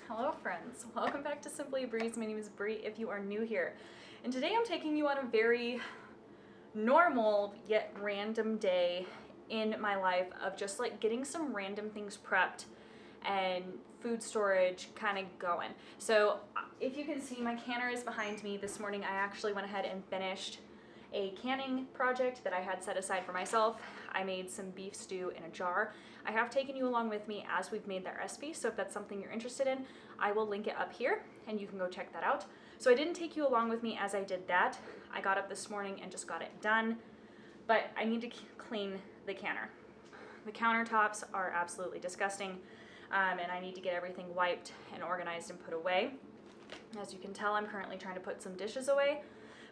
Hello friends, welcome back to Simply a Breeze. My name is Brie if you are new here. And today I'm taking you on a very normal yet random day in my life of just like getting some random things prepped and food storage kind of going. So if you can see, my canner is behind me. This morning I actually went ahead and finished a canning project that I had set aside for myself. I made some beef stew in a jar. I have taken you along with me as we've made that recipe, so if that's something you're interested in, I will link it up here and you can go check that out. So I didn't take you along with me as I did that. I got up this morning and just got it done, but I need to clean the canner. The countertops are absolutely disgusting, and I need to get everything wiped and organized and put away. As you can tell, I'm currently trying to put some dishes away.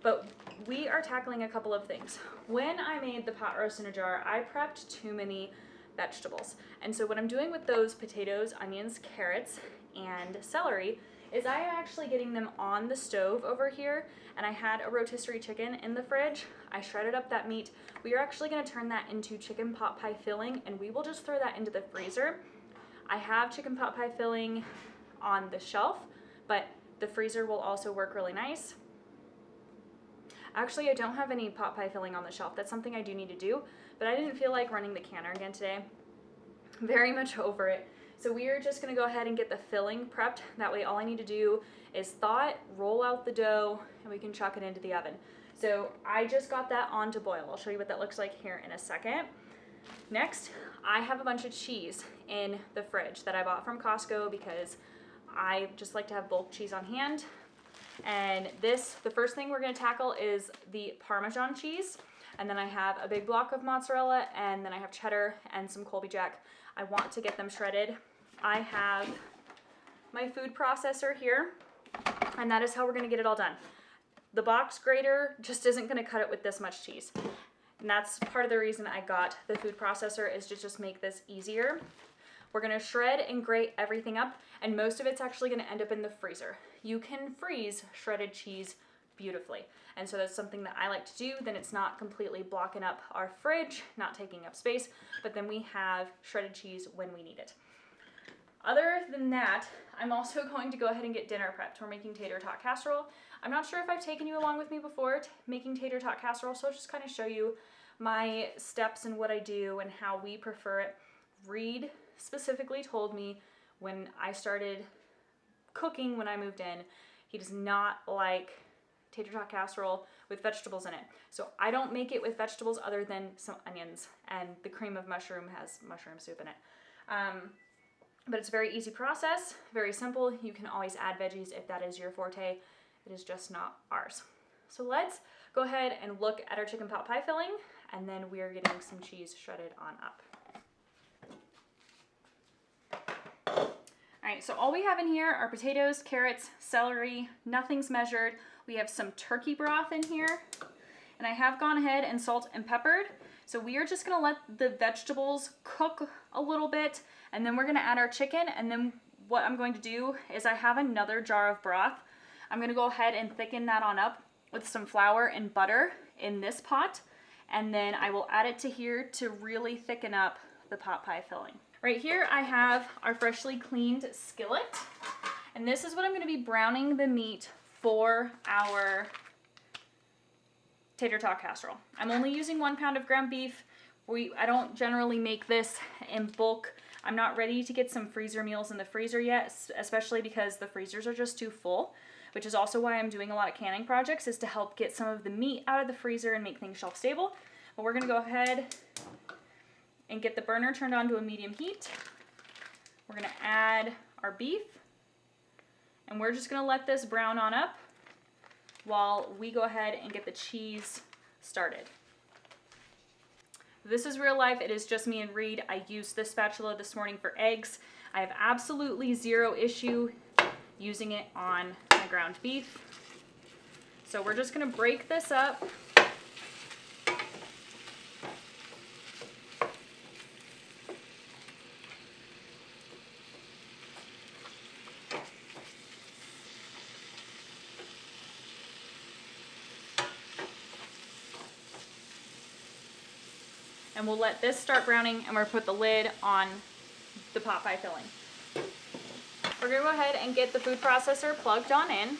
But we are tackling a couple of things. When I made the pot roast in a jar, I prepped too many vegetables. And so what I'm doing with those potatoes, onions, carrots, and celery is I am actually getting them on the stove over here, and I had a rotisserie chicken in the fridge. I shredded up that meat. We are actually gonna turn that into chicken pot pie filling, and we will just throw that into the freezer. I have chicken pot pie filling on the shelf, but the freezer will also work really nice. Actually, I don't have any pot pie filling on the shelf. That's something I do need to do, but I didn't feel like running the canner again today. Very much over it. So we are just gonna go ahead and get the filling prepped. That way all I need to do is thaw it, roll out the dough, and we can chuck it into the oven. So I just got that on to boil. I'll show you what that looks like here in a second. Next, I have a bunch of cheese in the fridge that I bought from Costco because I just like to have bulk cheese on hand. And the first thing we're gonna tackle is the Parmesan cheese. And then I have a big block of mozzarella, and then I have cheddar and some Colby Jack. I want to get them shredded. I have my food processor here, and that is how we're gonna get it all done. The box grater just isn't gonna cut it with this much cheese. And that's part of the reason I got the food processor, is to just make this easier. We're gonna shred and grate everything up, and most of it's actually gonna end up in the freezer. You can freeze shredded cheese beautifully. And so that's something that I like to do. Then it's not completely blocking up our fridge, not taking up space, but then we have shredded cheese when we need it. Other than that, I'm also going to go ahead and get dinner prepped. We're making tater tot casserole. I'm not sure if I've taken you along with me before making tater tot casserole, so I'll just kind of show you my steps and what I do and how we prefer it. Reed specifically told me when I started cooking, when I moved in, he does not like tater tot casserole with vegetables in it. So I don't make it with vegetables other than some onions, and the cream of mushroom has mushroom soup in it. But it's a very easy process, very simple. You can always add veggies if that is your forte. It is just not ours. So let's go ahead and look at our chicken pot pie filling, and then we are getting some cheese shredded on up. All right, so all we have in here are potatoes, carrots, celery, nothing's measured. We have some turkey broth in here, and I have gone ahead and salt and peppered. So we are just gonna let the vegetables cook a little bit, and then we're gonna add our chicken, and then what I'm going to do is I have another jar of broth. I'm gonna go ahead and thicken that on up with some flour and butter in this pot, and then I will add it to here to really thicken up the pot pie filling. Right here I have our freshly cleaned skillet, and this is what I'm going to be browning the meat for our tater tot casserole. I'm only using 1 pound of ground beef. I don't generally make this in bulk. I'm not ready to get some freezer meals in the freezer yet, especially because the freezers are just too full, which is also why I'm doing a lot of canning projects, is to help get some of the meat out of the freezer and make things shelf stable. But we're going to go ahead and get the burner turned on to a medium heat. We're gonna add our beef, and we're just gonna let this brown on up while we go ahead and get the cheese started. This is real life. It is just me and Reed. I used this spatula this morning for eggs. I have absolutely zero issue using it on my ground beef. So we're just gonna break this up. And we'll let this start browning, and we'll put the lid on the pot pie filling. We're gonna go ahead and get the food processor plugged on in.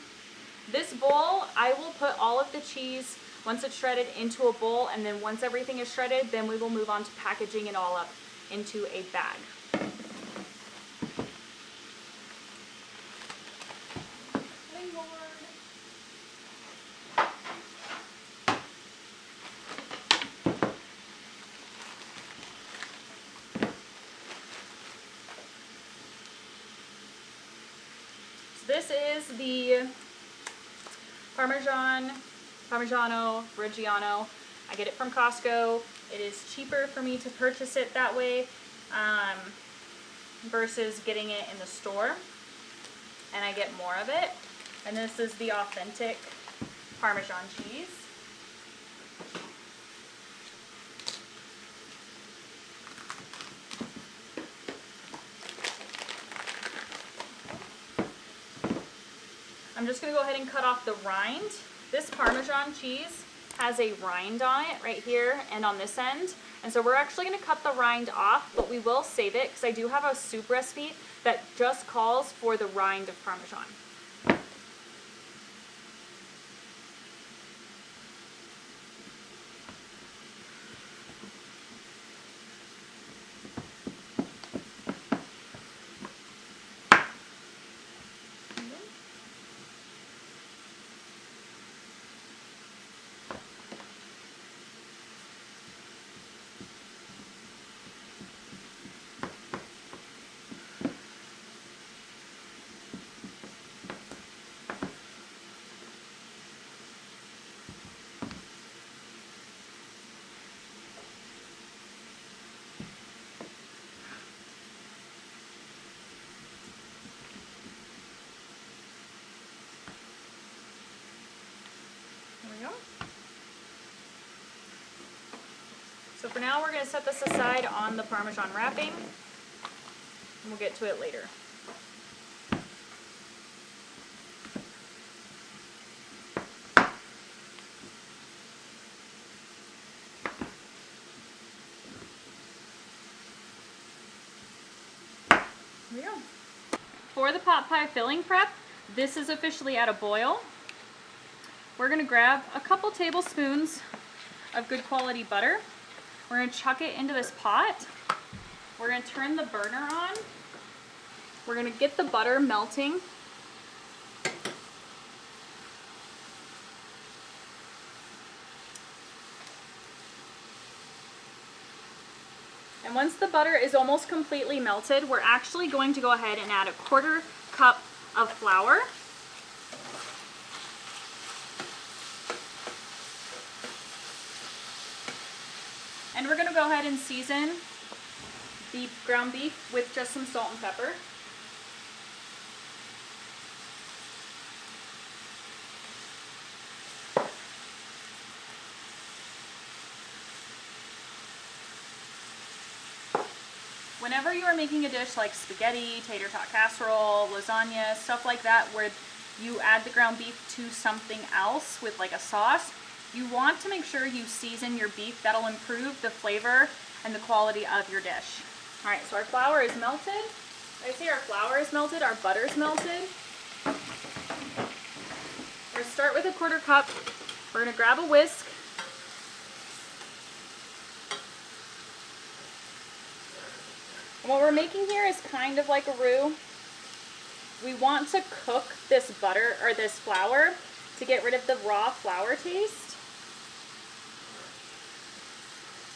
This bowl, I will put all of the cheese, once it's shredded, into a bowl, and then once everything is shredded, then we will move on to packaging it all up into a bag. This is the Parmigiano Reggiano. I get it from Costco. It is cheaper for me to purchase it that way versus getting it in the store, and I get more of it. And this is the authentic Parmesan cheese. I'm just going to go ahead and cut off the rind. This Parmesan cheese has a rind on it right here and on this end. And so we're actually going to cut the rind off, but we will save it because I do have a soup recipe that just calls for the rind of Parmesan. So for now, we're going to set this aside on the Parmesan wrapping, and we'll get to it later. Here we go. For the pot pie filling prep, this is officially at a boil. We're going to grab a couple tablespoons of good quality butter. We're going to chuck it into this pot. We're going to turn the burner on. We're going to get the butter melting. And once the butter is almost completely melted, we're actually going to go ahead and add a 1/4 cup of flour. And we're going to go ahead and season the ground beef with just some salt and pepper. Whenever you are making a dish like spaghetti, tater tot casserole, lasagna, stuff like that, where you add the ground beef to something else with like a sauce, you want to make sure you season your beef. That'll improve the flavor and the quality of your dish. All right, so our flour is melted. I see our flour is melted, our butter's melted. We're gonna start with a 1/4 cup. We're gonna grab a whisk. And what we're making here is kind of like a roux. We want to cook this butter or this flour to get rid of the raw flour taste.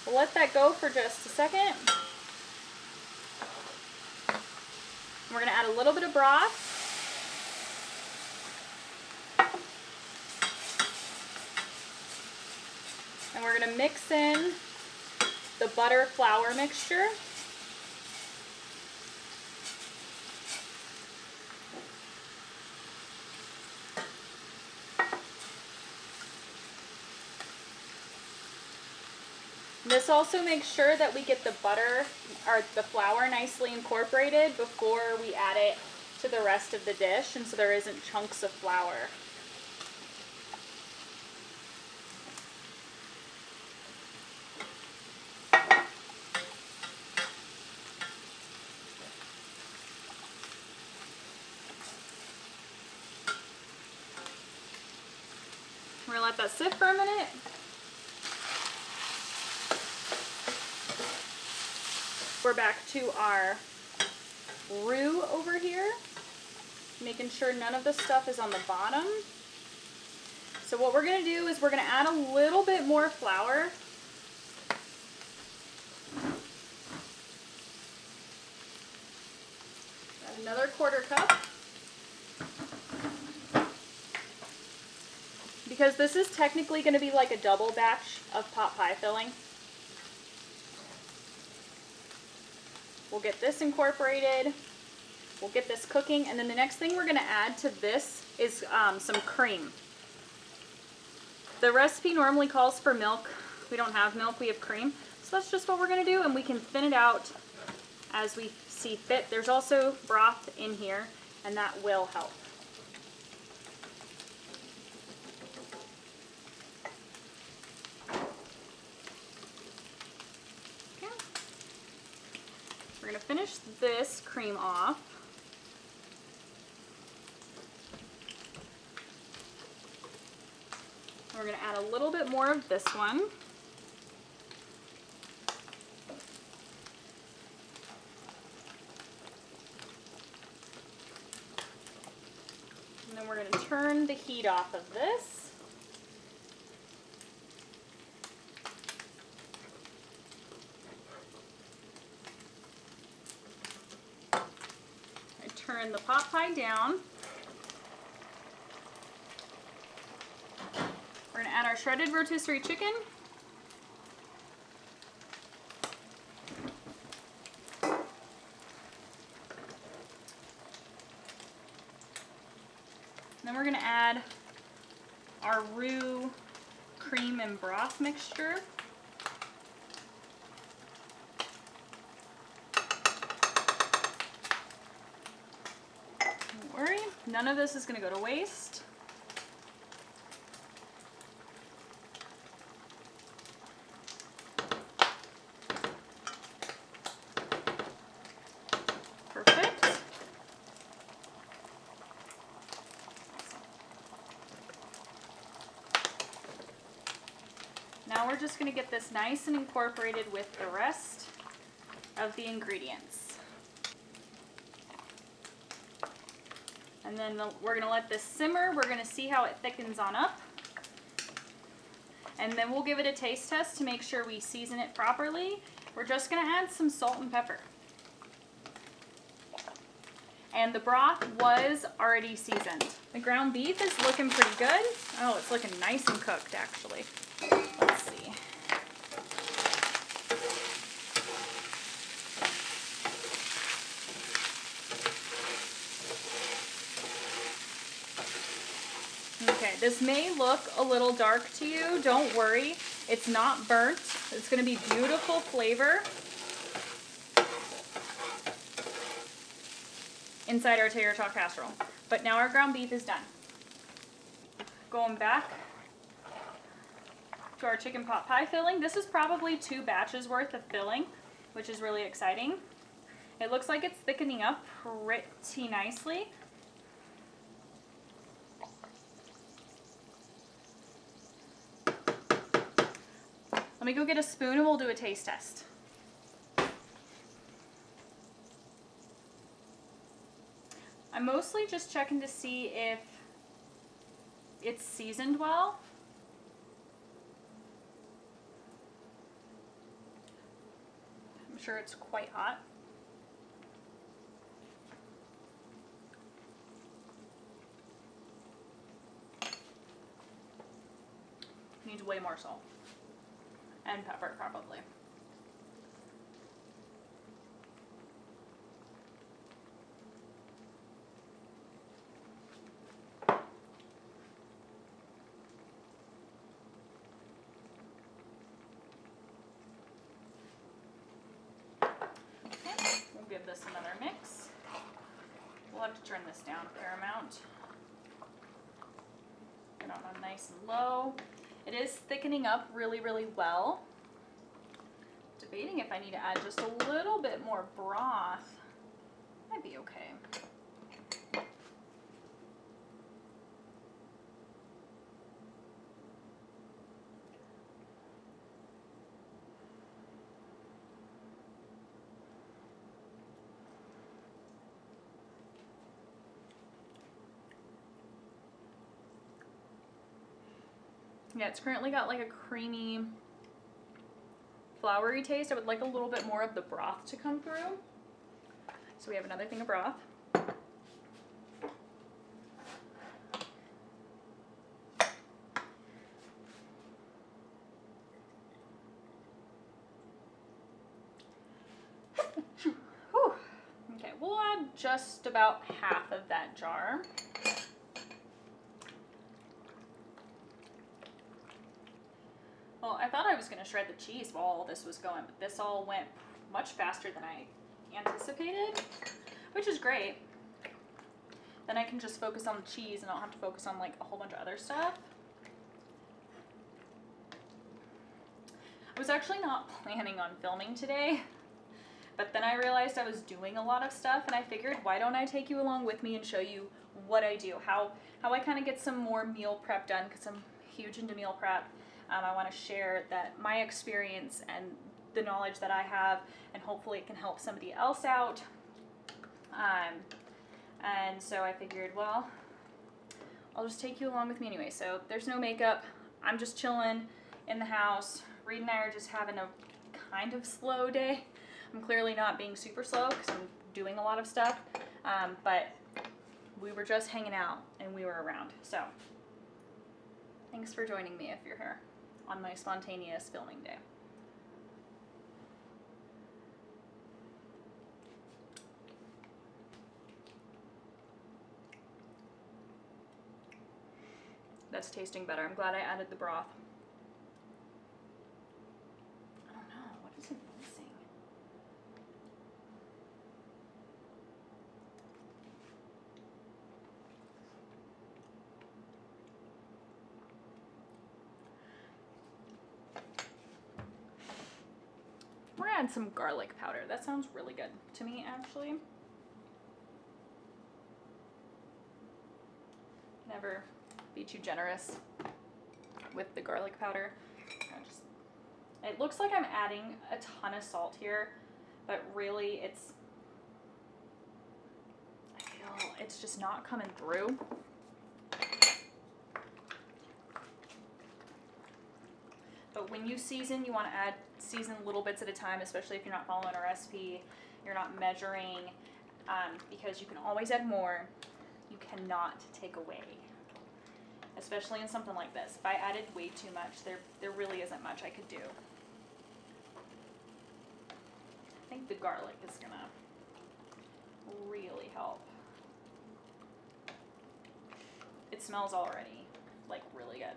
We'll let that go for just a second. We're going to add a little bit of broth. And we're going to mix in the butter flour mixture. This also makes sure that we get the butter or the flour nicely incorporated before we add it to the rest of the dish, and so there isn't chunks of flour. We're gonna let that sit for a minute. We're back to our roux over here, making sure none of the stuff is on the bottom. So what we're gonna do is we're gonna add a little bit more flour. Add another 1/4 cup. Because this is technically gonna be like a double batch of pot pie filling. We'll get this incorporated. We'll get this cooking, and then the next thing we're gonna add to this is some cream. The recipe normally calls for milk. We don't have milk, we have cream. So that's just what we're gonna do, and we can thin it out as we see fit. There's also broth in here, and that will help. Okay. We're gonna finish this cream off. We're going to add a little bit more of this one. And then we're going to turn the heat off of this. I turn the pot pie down. We're going to add our shredded rotisserie chicken. Then we're going to add our roux cream and broth mixture. Don't worry, none of this is going to go to waste. Perfect. Now we're just going to get this nice and incorporated with the rest of the ingredients. And then we're going to let this simmer. We're going to see how it thickens on up. And then we'll give it a taste test to make sure we season it properly. We're just going to add some salt and pepper. And the broth was already seasoned. The ground beef is looking pretty good. Oh, it's looking nice and cooked, actually. Let's see. Okay, this may look a little dark to you. Don't worry. It's not burnt. It's going to be beautiful flavor inside our tater tot casserole. But now our ground beef is done. Going back to our chicken pot pie filling. This is probably 2 batches worth of filling, which is really exciting. It looks like it's thickening up pretty nicely. Let me go get a spoon and we'll do a taste test. I'm mostly just checking to see if it's seasoned well. I'm sure it's quite hot. Needs way more salt. And pepper, probably. Okay, we'll give this another mix. We'll have to turn this down a fair amount. Get on a nice and low. It is thickening up really, really well. Debating if I need to add just a little bit more broth. Might be okay. Yeah, it's currently got like a creamy, floury taste. I would like a little bit more of the broth to come through. So we have another thing of broth. Whew. Okay, we'll add just about half of that jar. Well, I thought I was going to shred the cheese while all this was going, but this all went much faster than I anticipated, which is great. Then I can just focus on the cheese and I don't have to focus on like a whole bunch of other stuff. I was actually not planning on filming today, but then I realized I was doing a lot of stuff and I figured, why don't I take you along with me and show you what I do, how I kind of get some more meal prep done, because I'm huge into meal prep. I want to share that my experience and the knowledge that I have, and hopefully it can help somebody else out. And so I figured, well, I'll just take you along with me anyway. So there's no makeup. I'm just chilling in the house. Reed and I are just having a kind of slow day. I'm clearly not being super slow because I'm doing a lot of stuff. But we were just hanging out and we were around. So thanks for joining me if you're here on my spontaneous filming day. That's tasting better. I'm glad I added the broth. I don't know, what is it missing? We're gonna add some garlic powder. That sounds really good to me, actually. Never be too generous with the garlic powder. It looks like I'm adding a ton of salt here, but really I feel it's just not coming through. But when you season, you want to season little bits at a time, especially if you're not following a recipe, you're not measuring, because you can always add more. You cannot take away, especially in something like this. If I added way too much, there really isn't much I could do. I think the garlic is gonna really help. It smells already like really good.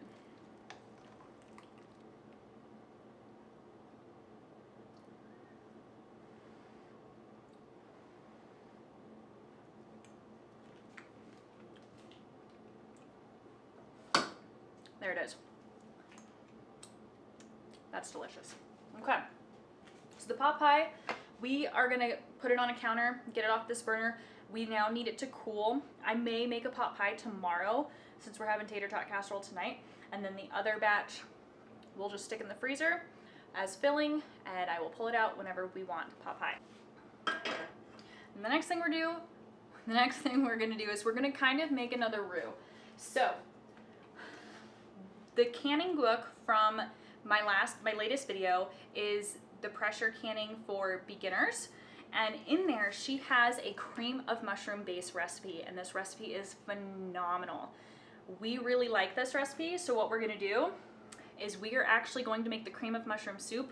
There it is. That's delicious. Okay. So the pot pie, we are gonna put it on a counter, get it off this burner. We now need it to cool. I may make a pot pie tomorrow since we're having tater tot casserole tonight. And then the other batch we'll just stick in the freezer as filling, and I will pull it out whenever we want pot pie. And the next thing we're gonna do is we're gonna kind of make another roux. So the canning book from my latest video is the pressure canning for beginners, and in there she has a cream of mushroom base recipe, and this recipe is phenomenal. We really like this recipe, so what we're gonna do is we are actually going to make the cream of mushroom soup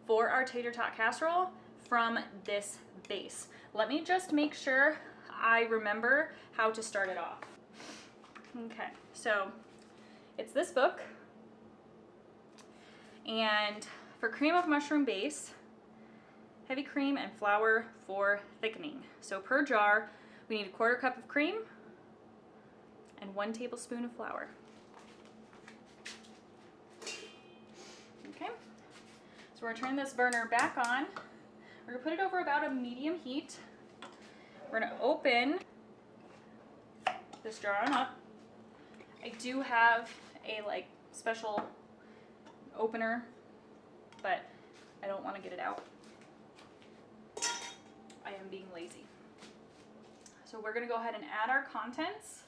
for our tater tot casserole from this base. Let me just make sure I remember how to start it off. Okay, so it's this book, and for cream of mushroom base, heavy cream and flour for thickening. So per jar, we need 1/4 cup of cream and 1 tablespoon of flour. Okay, so we're gonna turn this burner back on. We're gonna put it over about a medium heat. We're gonna open this jar on up. I do have a special opener, but I don't want to get it out. I am being lazy. So we're gonna go ahead and add our contents.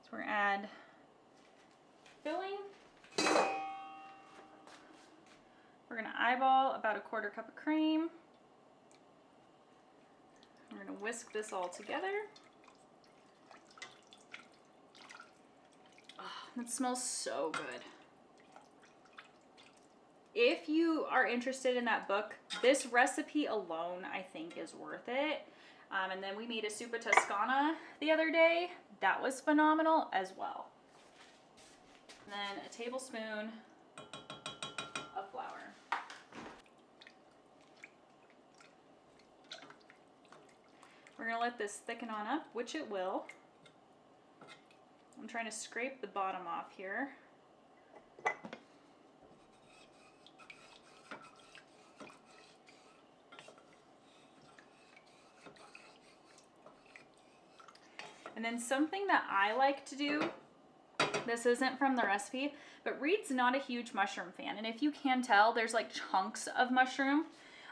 So we're gonna add filling, we're gonna eyeball about a 1/4 cup of cream. We're gonna whisk this all together. Oh, that smells so good. If you are interested in that book, this recipe alone, I think, is worth it. And then we made a soup toscana the other day. That was phenomenal as well. And then a tablespoon of flour. We're gonna let this thicken on up, which it will. I'm trying to scrape the bottom off here. And then something that I like to do, this isn't from the recipe, but Reed's not a huge mushroom fan. And if you can tell, there's like chunks of mushroom.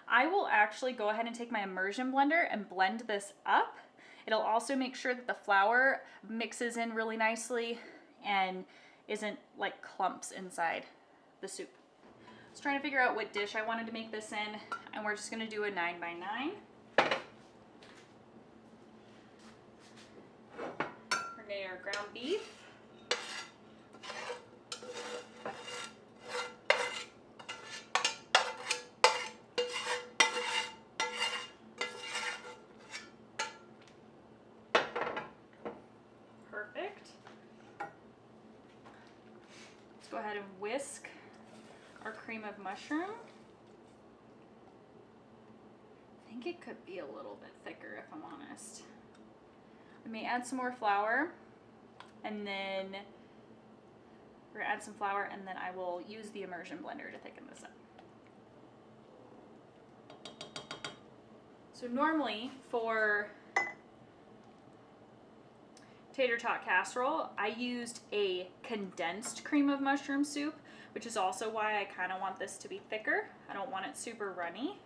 I will actually go ahead and take my immersion blender and blend this up. It'll also make sure that the flour mixes in really nicely and isn't like clumps inside the soup. I was trying to figure out what dish I wanted to make this in, and we're just gonna do a 9x9. We're getting our ground beef. Perfect. Let's go ahead and whisk our cream of mushroom. I think it could be a little bit thicker if I'm honest. I may add some more flour, and then we're gonna add some flour, and then I will use the immersion blender to thicken this up. So normally for tater tot casserole, I used a condensed cream of mushroom soup, which is also why I kind of want this to be thicker. I don't want it super runny.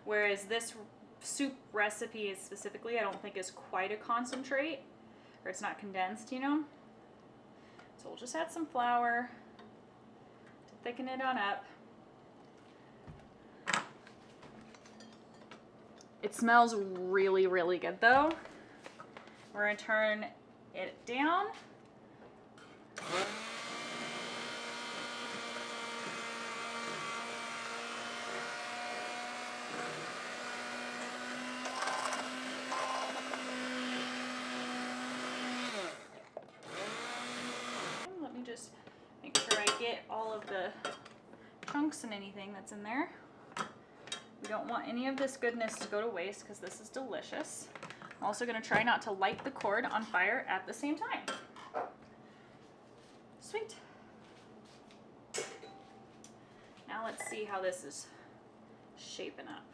Whereas this soup recipe is specifically, I don't think is quite a concentrate, or it's not condensed, you know? So we'll just add some flour to thicken it on up. It smells really, really good though. We're gonna turn it down. Let me just make sure I get all of the chunks and anything that's in there. We don't want any of this goodness to go to waste because this is delicious. I'm also going to try not to light the cord on fire at the same time. Sweet. Now let's see how this is shaping up.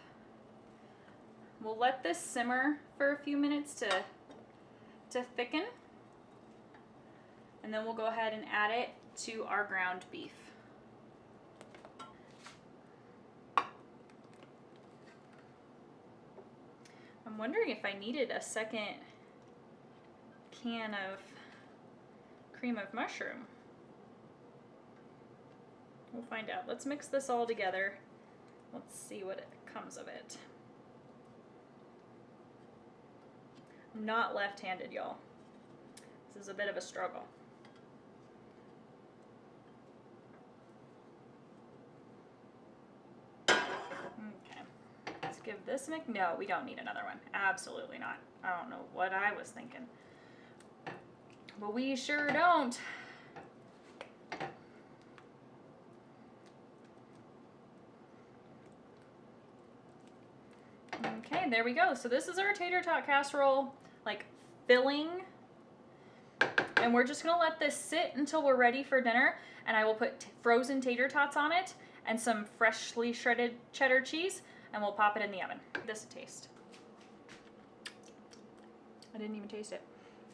We'll let this simmer for a few minutes to thicken, and then we'll go ahead and add it to our ground beef. I'm wondering if I needed a second can of cream of mushroom. We'll find out. Let's mix this all together. Let's see what comes of it. I'm not left-handed, y'all. This is a bit of a struggle. Okay. Let's give this a mix. No, we don't need another one. Absolutely not. I don't know what I was thinking. But we sure don't. Okay, there we go. So this is our tater tot casserole, like, filling. And we're just gonna let this sit until we're ready for dinner. And I will put frozen tater tots on it and some freshly shredded cheddar cheese, and we'll pop it in the oven. Give this a taste. I didn't even taste it.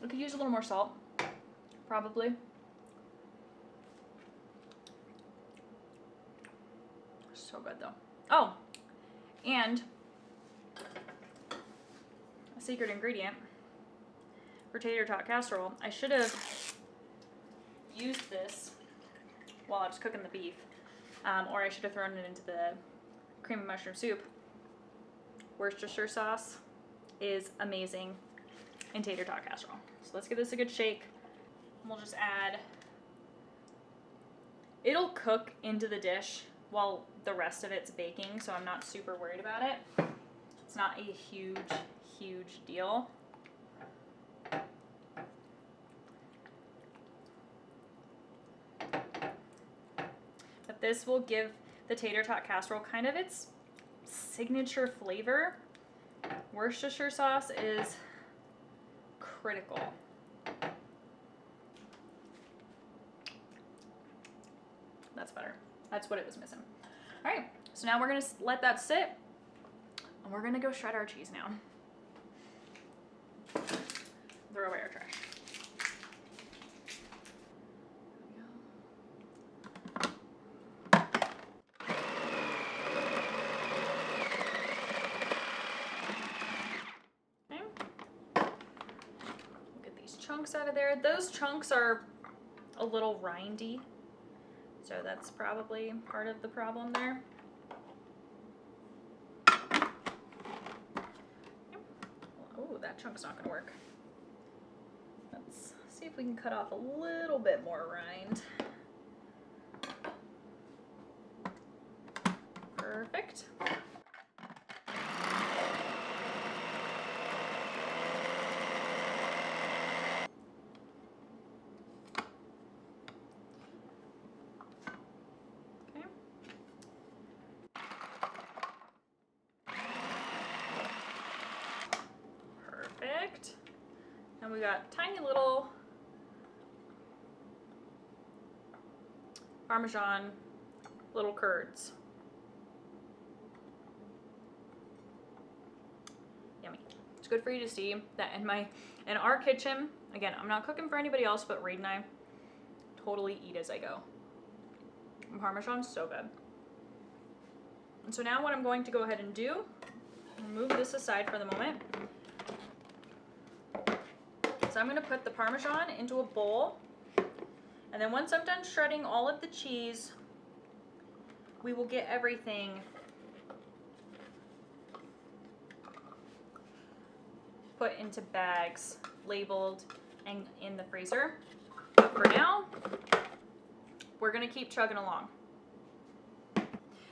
I could use a little more salt, probably. So good though. Oh, and a secret ingredient for tater tot casserole. I should have used this while I was cooking the beef, or I should have thrown it into the cream of mushroom soup. Worcestershire sauce is amazing in tater tot casserole. So let's give this a good shake. We'll just add, it'll cook into the dish while the rest of it's baking, so I'm not super worried about it. It's not a huge, huge deal. But this will give the tater tot casserole kind of its signature flavor. Worcestershire sauce is critical. That's better. That's what it was missing. All right, so now we're gonna let that sit, and we're gonna go shred our cheese now. Throw away our trash. Okay. Get these chunks out of there. Those chunks are a little rindy, so that's probably part of the problem there. Oh, that chunk's not gonna work. Let's see if we can cut off a little bit more rind. Perfect. And we got tiny little Parmesan little curds. Yummy. It's good for you to see that in our kitchen. Again, I'm not cooking for anybody else, but Reed and I totally eat as I go. And Parmesan's so good. And so now what I'm going to go ahead and do, move this aside for the moment. So I'm going to put the Parmesan into a bowl, and then once I'm done shredding all of the cheese, we will get everything put into bags, labeled, and in the freezer. But for now, we're going to keep chugging along.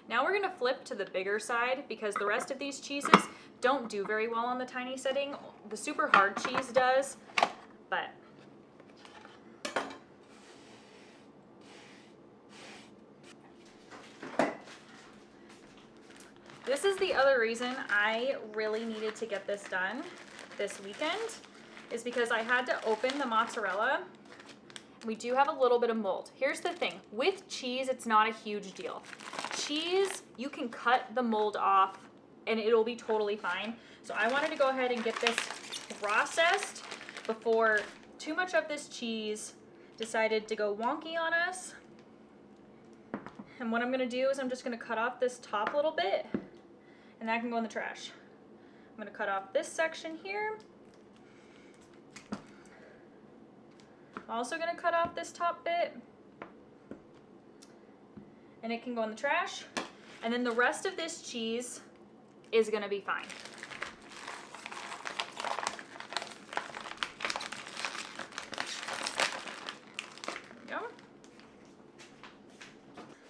Now we're going to flip to the bigger side because the rest of these cheeses don't do very well on the tiny setting. The super hard cheese does. But this is the other reason I really needed to get this done this weekend, is because I had to open the mozzarella. We do have a little bit of mold. Here's the thing, with cheese, it's not a huge deal. Cheese, you can cut the mold off and it'll be totally fine. So I wanted to go ahead and get this processed before too much of this cheese decided to go wonky on us. And what I'm gonna do is I'm just gonna cut off this top little bit, and that can go in the trash. I'm gonna cut off this section here. I'm also gonna cut off this top bit, and it can go in the trash. And then the rest of this cheese is gonna be fine.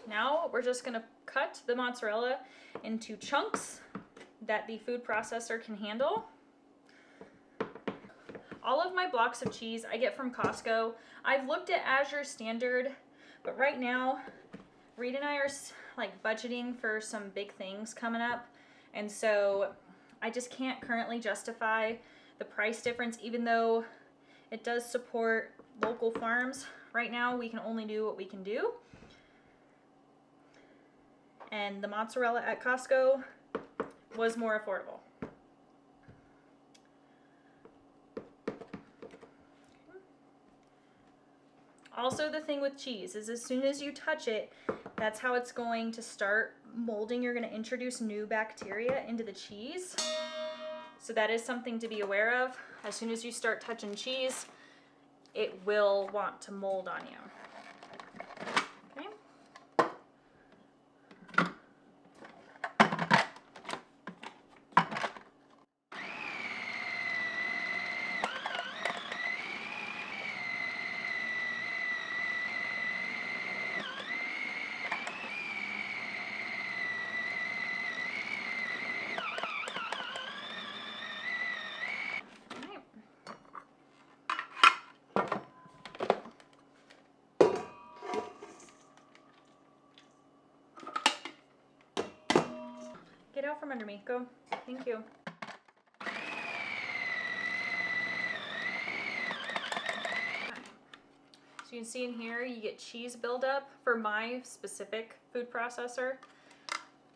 Now we're just gonna cut the mozzarella into chunks that the food processor can handle. All of my blocks of cheese I get from Costco. I've looked at Azure Standard, but right now Reed and I are like budgeting for some big things coming up, and so I just can't currently justify the price difference, even though it does support local farms. Right now we can only do what we can do. And the mozzarella at Costco was more affordable. Also, the thing with cheese is as soon as you touch it, that's how it's going to start molding. You're going to introduce new bacteria into the cheese. So that is something to be aware of. As soon as you start touching cheese, it will want to mold on you. out from under me. Go. Thank you. So you can see in here, you get cheese buildup. For my specific food processor,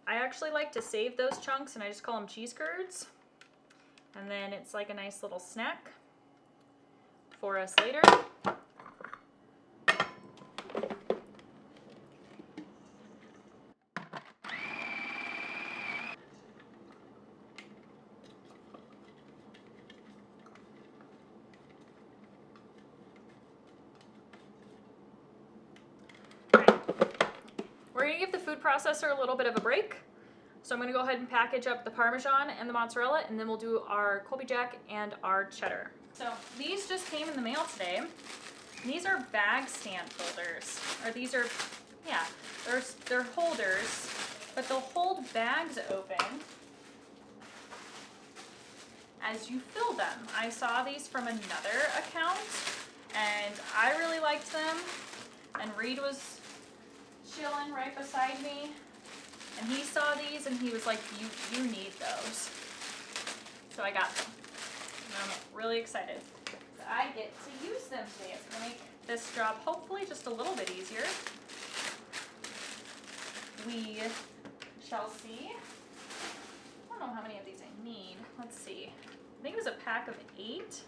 I actually like to save those chunks and I just call them cheese curds. And then it's like a nice little snack for us later. We're gonna give the food processor a little bit of a break. So I'm gonna go ahead and package up the Parmesan and the mozzarella, and then we'll do our Colby Jack and our cheddar. So these just came in the mail today. These are bag stand holders, or these are, yeah, they're holders, but they'll hold bags open as you fill them. I saw these from another account, and I really liked them, and Reed was chilling right beside me, and he saw these and he was like, you need those. So I got them. And I'm really excited. So I get to use them today. It's gonna make this job hopefully just a little bit easier. We shall see. I don't know how many of these I need. Let's see. I think it was a pack of 8.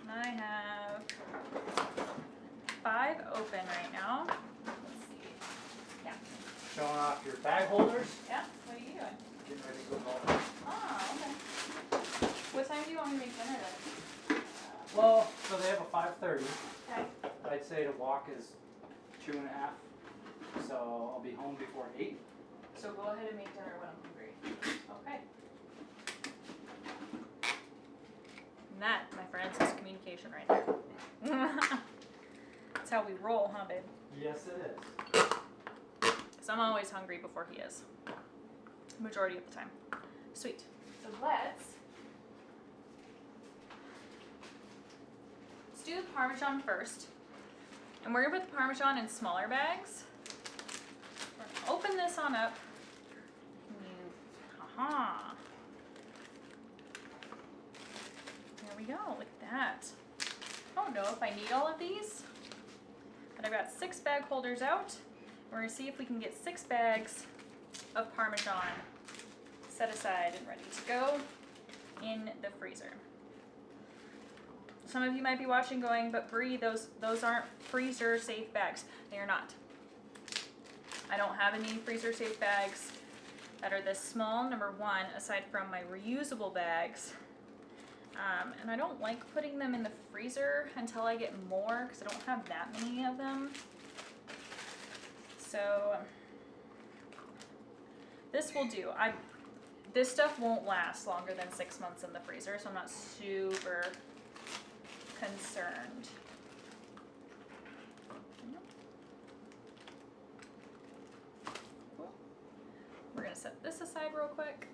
And I have 5 open right now. Let's see. Yeah. Showing off your bag holders. Yeah? What are you doing? Getting ready to go golfing. Oh, okay. What time do you want me to make dinner then? Well, so they have a 5:30. Okay. I'd say the walk is 2.5. So I'll be home before 8. So go ahead and make dinner when I'm hungry. Okay. And that, my friends, is communication right there. That's how we roll, huh, babe? Yes, it is. Because I'm always hungry before he is. Majority of the time. Sweet. So let's do the Parmesan first. And we're going to put the Parmesan in smaller bags. We're going to open this on up. Aha. There we go. Look at that. I don't know if I need all of these, but I've got 6 bag holders out. We're going to see if we can get 6 bags of Parmesan set aside and ready to go in the freezer. Some of you might be watching going, but Bree, those aren't freezer safe bags. They are not. I don't have any freezer safe bags that are this small, number one, aside from my reusable bags. And I don't like putting them in the freezer until I get more because I don't have that many of them. So this will do. This stuff won't last longer than 6 months in the freezer, so I'm not super concerned. Cool. We're gonna set this aside real quick.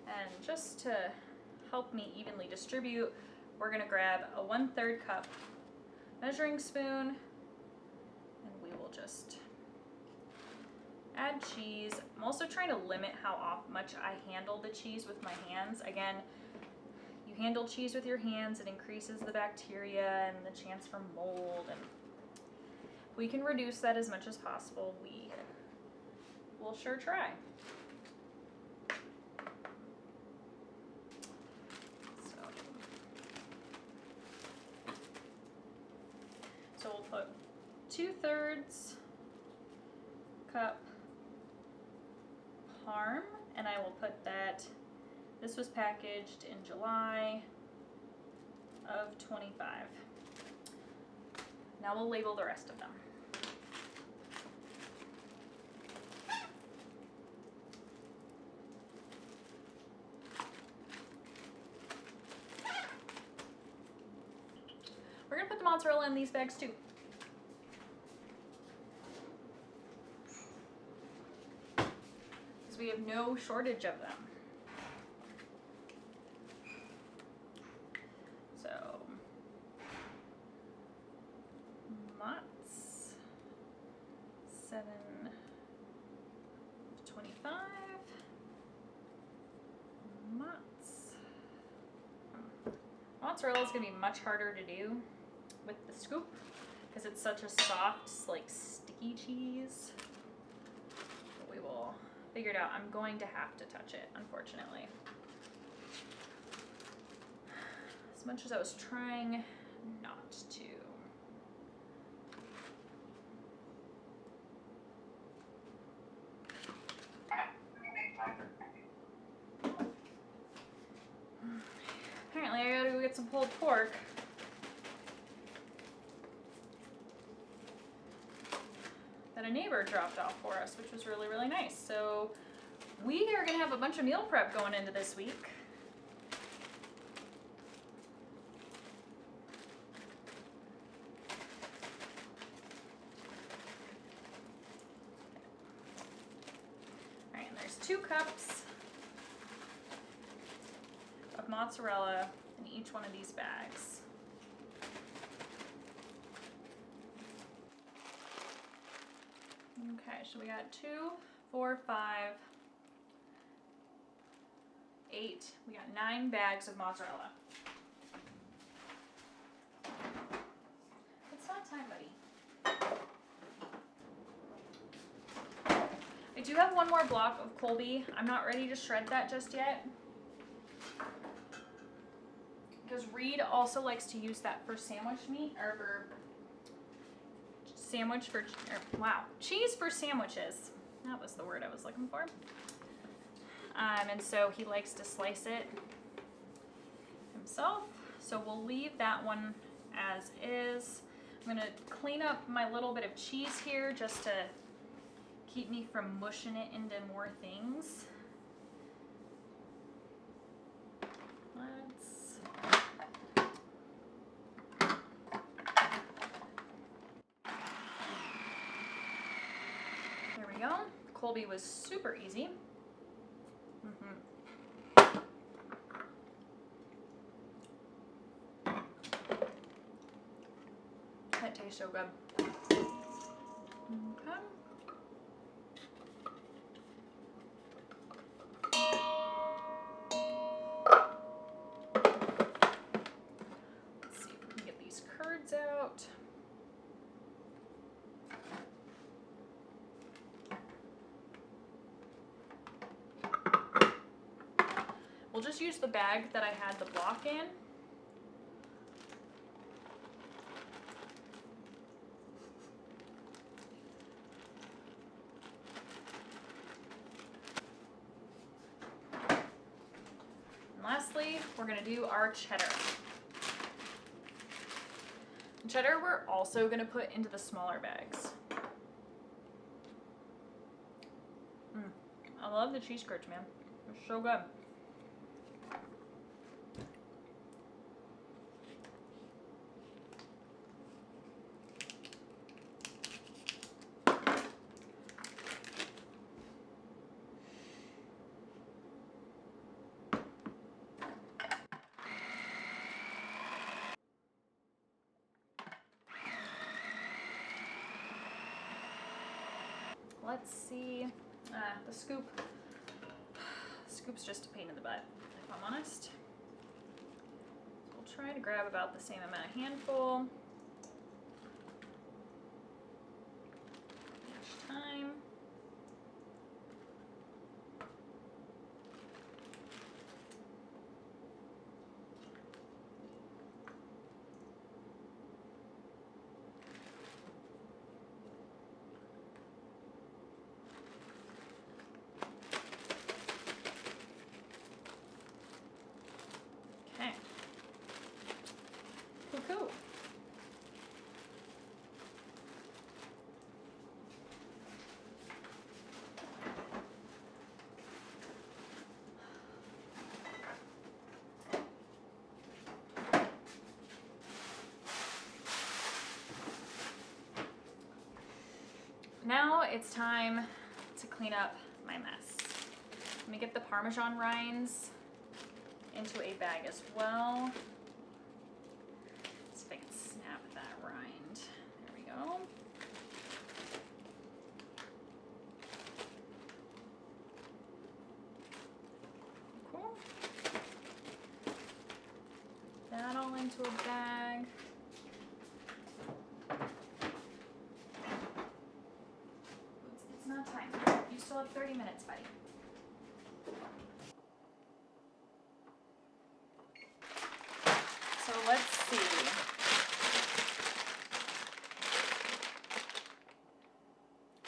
And just to help me evenly distribute, we're gonna grab a 1/3 cup measuring spoon, and we will just add cheese. I'm also trying to limit how much I handle the cheese with my hands. Again, you handle cheese with your hands, it increases the bacteria and the chance for mold, and we can reduce that as much as possible. We will sure try. So we'll put 2/3 cup parm, and I will put that, this was packaged in July of 25. Now we'll label the rest of them. We're gonna put the mozzarella in these bags too. Because we have no shortage of them. Mott's 7.25. Mott's. Mozzarella is going to be much harder to do with the scoop because it's such a soft, like sticky cheese. But we will figure it out. I'm going to have to touch it, unfortunately. As much as I was trying not to. Apparently I gotta go get some pulled pork. That a neighbor dropped off for us, which was really, really nice. So we are gonna have a bunch of meal prep going into this week. Alright, and there's 2 cups of mozzarella in each one of these bags. Okay, so we got 2, 4, 5, 8. We got 9 bags of mozzarella. It's not time, buddy. I do have one more block of Colby. I'm not ready to shred that just yet. Because Reed also likes to use that for sandwich meat, or for cheese for sandwiches. That was the word I was looking for. And so he likes to slice it himself. So we'll leave that one as is. I'm gonna clean up my little bit of cheese here just to keep me from mushing it into more things. There we go. Colby was super easy. That tastes so good. Okay. Let's see if we can get these curds out. We'll just use the bag that I had the block in. And lastly, we're going to do our cheddar. Cheddar we're also going to put into the smaller bags. I love the cheese curds, man. They're so good. Let's see. The scoop. The scoop's just a pain in the butt, if I'm honest. So we'll try to grab about the same amount of handful each time. Okay. Cool. Now it's time to clean up my mess. Let me get the Parmesan rinds into a bag as well. See if I can snap that rind. There we go. all into a bag. It's not time. You still have 30 minutes, buddy. So let's see.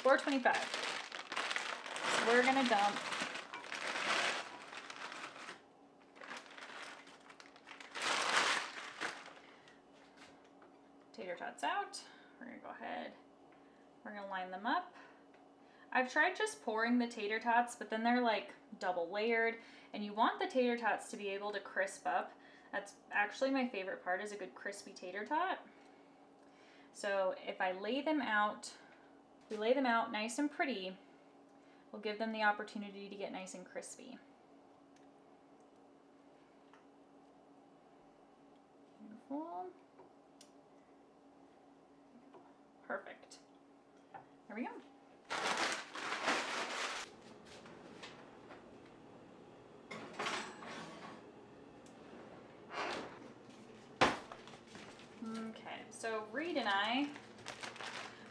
$4.25. So we're gonna dump tater tots out. We're gonna go ahead. We're gonna line them up. I've tried just pouring the tater tots, but then they're like double layered, and you want the tater tots to be able to crisp up. That's actually my favorite part, is a good crispy tater tot. So if I lay them out, we lay them out nice and pretty, we'll give them the opportunity to get nice and crispy. Beautiful. Perfect. There we go. Okay, so Reed and I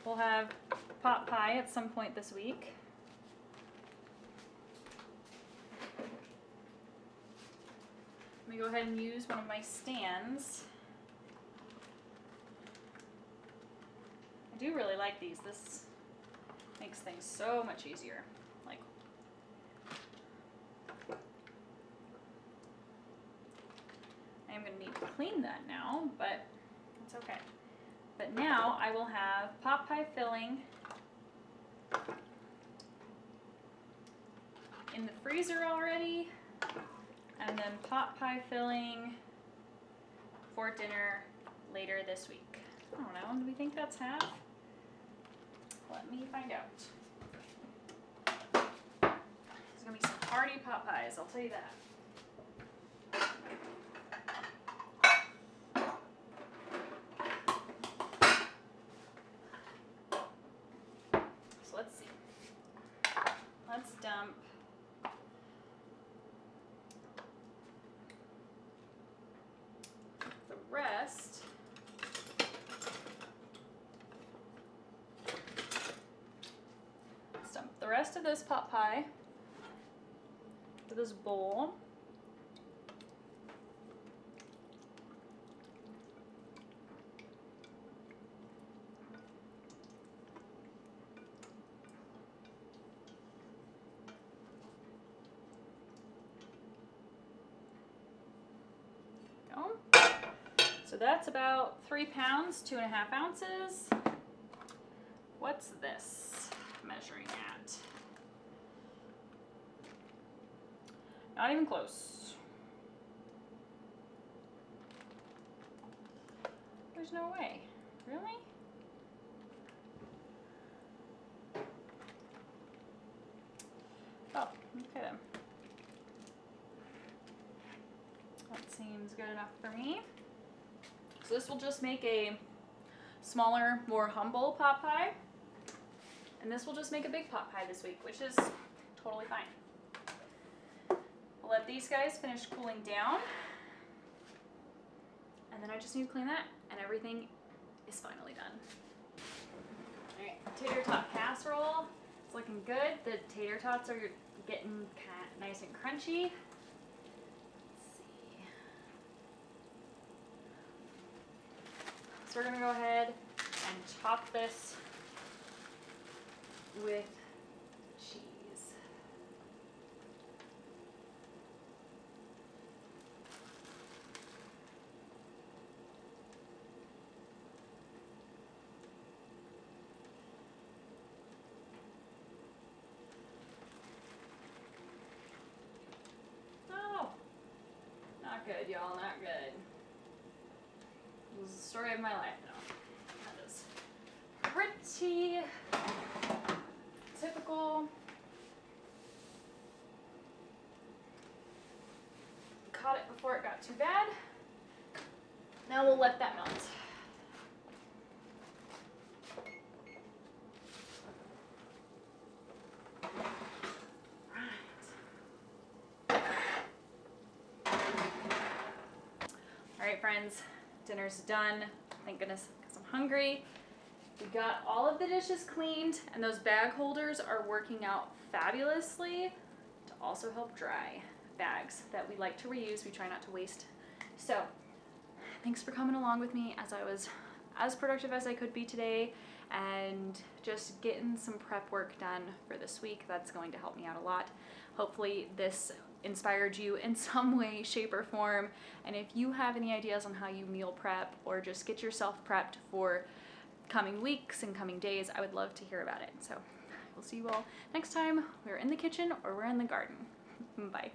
will have pot pie at some point this week. Let me go ahead and use one of my stands. I do really like these. This makes things so much easier. Like, I am going to need to clean that now, but it's okay. But now I will have pot pie filling in the freezer already, and then pot pie filling for dinner later this week. I don't know, do we think that's half? Let me find out. There's gonna be some hearty pot pies, I'll tell you that. So let's see. Let's dump the rest. Let's dump the rest of this pot pie to this bowl. So that's about 3 pounds, 2.5 ounces. What's this measuring at? Not even close. There's no way. Really? Oh, okay then. That seems good enough for me. So this will just make a smaller, more humble pot pie. And this will just make a big pot pie this week, which is totally fine. I'll let these guys finish cooling down. And then I just need to clean that, and everything is finally done. All right, tater tot casserole. It's looking good. The tater tots are getting kind of nice and crunchy. So we're gonna go ahead and chop this with cheese. Oh, not good, y'all, not good. This is the story of my life now. That is pretty typical. Caught it before it got too bad. Now we'll let that melt. All right, friends, dinner's done. Thank goodness, because I'm hungry. We got all of the dishes cleaned, and those bag holders are working out fabulously to also help dry bags that we like to reuse. We try not to waste. So thanks for coming along with me as I was as productive as I could be today and just getting some prep work done for this week. That's going to help me out a lot. Hopefully this inspired you in some way, shape, or form. And if you have any ideas on how you meal prep or just get yourself prepped for coming weeks and coming days, I would love to hear about it. So we'll see you all next time we're in the kitchen or we're in the garden. Bye.